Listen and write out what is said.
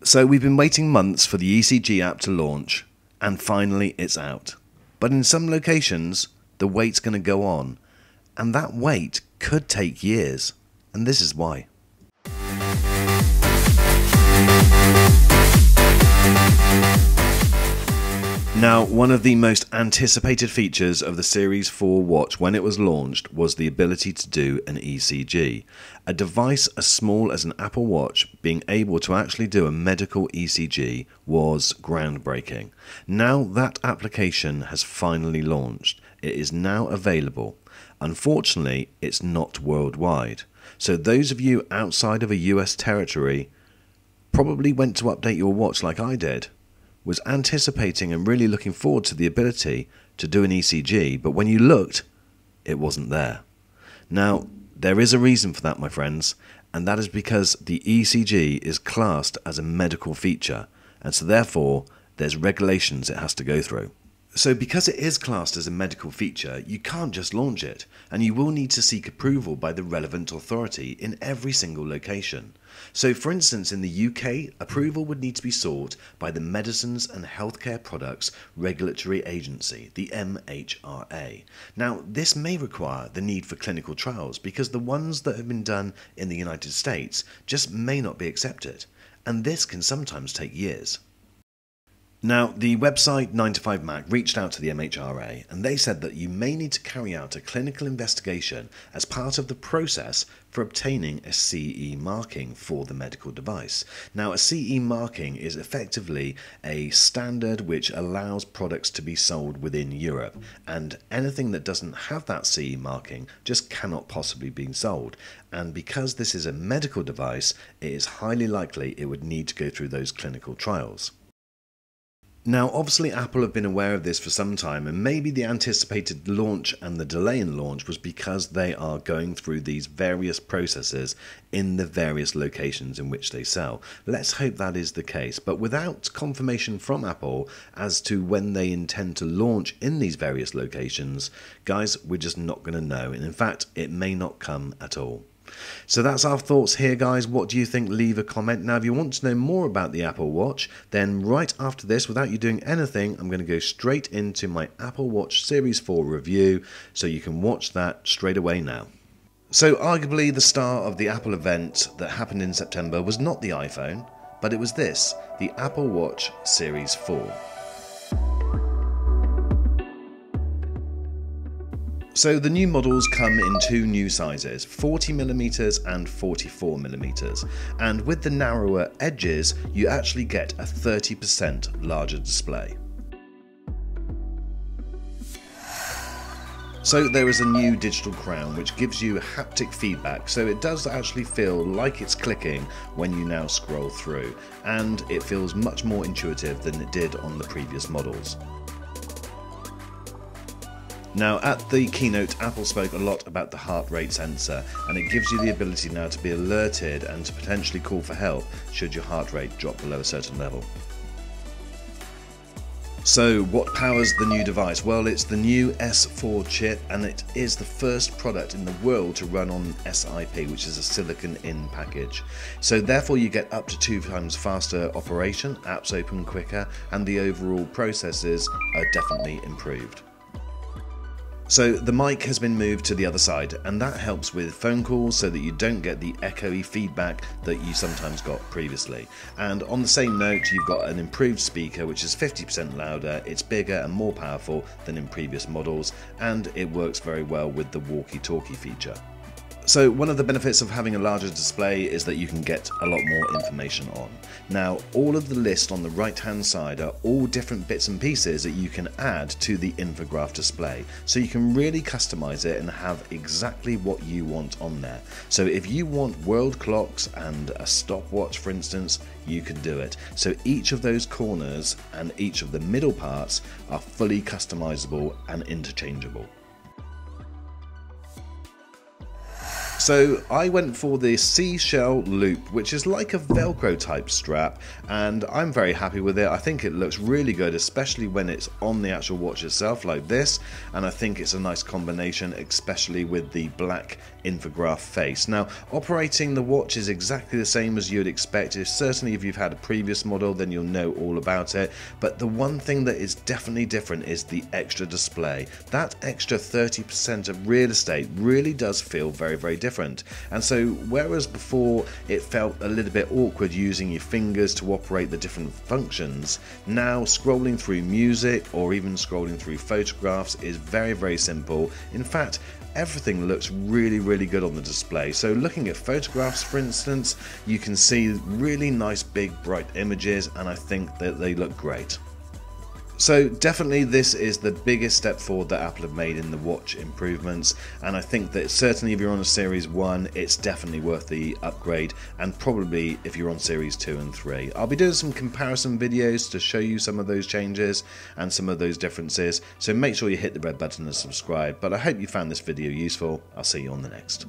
So we've been waiting months for the ECG app to launch, and finally it's out. But in some locations, the wait's going to go on, and that wait could take years, and this is why. Now, one of the most anticipated features of the Series 4 watch when it was launched was the ability to do an ECG. A device as small as an Apple Watch being able to actually do a medical ECG was groundbreaking. Now that application has finally launched. It is now available. Unfortunately, it's not worldwide. So those of you outside of a US territory probably went to update your watch like I did. Was anticipating and really looking forward to the ability to do an ECG, but when you looked, it wasn't there. Now, there is a reason for that, my friends, and that is because the ECG is classed as a medical feature, and so therefore, there's regulations it has to go through. So because it is classed as a medical feature, you can't just launch it, and you will need to seek approval by the relevant authority in every single location. So for instance, in the UK, approval would need to be sought by the Medicines and Healthcare Products Regulatory Agency, the MHRA. Now, this may require the need for clinical trials because the ones that have been done in the United States just may not be accepted, and this can sometimes take years. Now, the website 9to5Mac reached out to the MHRA and they said that you may need to carry out a clinical investigation as part of the process for obtaining a CE marking for the medical device. Now, a CE marking is effectively a standard which allows products to be sold within Europe, and anything that doesn't have that CE marking just cannot possibly be sold. And because this is a medical device, it is highly likely it would need to go through those clinical trials. Now, obviously Apple have been aware of this for some time, and maybe the anticipated launch and the delay in launch was because they are going through these various processes in the various locations in which they sell. Let's hope that is the case, but without confirmation from Apple as to when they intend to launch in these various locations, guys, we're just not going to know, and in fact, it may not come at all. So that's our thoughts here, guys. What do you think? Leave a comment. Now, if you want to know more about the Apple Watch, then right after this, without you doing anything, I'm going to go straight into my Apple Watch Series 4 review, so you can watch that straight away now. So arguably the star of the Apple event that happened in September was not the iPhone, but it was this, the Apple Watch Series 4. So the new models come in two new sizes, 40mm and 44mm, and with the narrower edges you actually get a 30% larger display. So there is a new digital crown which gives you haptic feedback, so it does actually feel like it's clicking when you now scroll through, and it feels much more intuitive than it did on the previous models. Now, at the keynote, Apple spoke a lot about the heart rate sensor, and it gives you the ability now to be alerted and to potentially call for help should your heart rate drop below a certain level. So what powers the new device? Well, it's the new S4 chip, and it is the first product in the world to run on SiP, which is a silicon-in package. So therefore you get up to 2 times faster operation, apps open quicker, and the overall processes are definitely improved. So the mic has been moved to the other side, and that helps with phone calls so that you don't get the echoey feedback that you sometimes got previously. And on the same note, you've got an improved speaker which is 50% louder, it's bigger and more powerful than in previous models, and it works very well with the walkie-talkie feature. So one of the benefits of having a larger display is that you can get a lot more information on. Now, all of the list on the right hand side are all different bits and pieces that you can add to the infograph display, so you can really customize it and have exactly what you want on there. So if you want world clocks and a stopwatch, for instance, you can do it. So each of those corners and each of the middle parts are fully customizable and interchangeable. So I went for the seashell loop, which is like a Velcro type strap, and I'm very happy with it. I think it looks really good, especially when it's on the actual watch itself like this, and I think it's a nice combination, especially with the black infograph face. Now, operating the watch is exactly the same as you'd expect. Certainly if you've had a previous model, then you'll know all about it, but the one thing that is definitely different is the extra display. That extra 30% of real estate really does feel very, very different. And so whereas before it felt a little bit awkward using your fingers to operate the different functions, now scrolling through music or even scrolling through photographs is very, very simple. In fact, everything looks really, really good on the display. So looking at photographs, for instance, you can see really nice big bright images, and I think that they look great. So definitely this is the biggest step forward that Apple have made in the watch improvements, and I think that certainly if you're on a Series 1 it's definitely worth the upgrade, and probably if you're on Series 2 and 3. I'll be doing some comparison videos to show you some of those changes and some of those differences, so make sure you hit the red button and subscribe. But I hope you found this video useful. I'll see you on the next.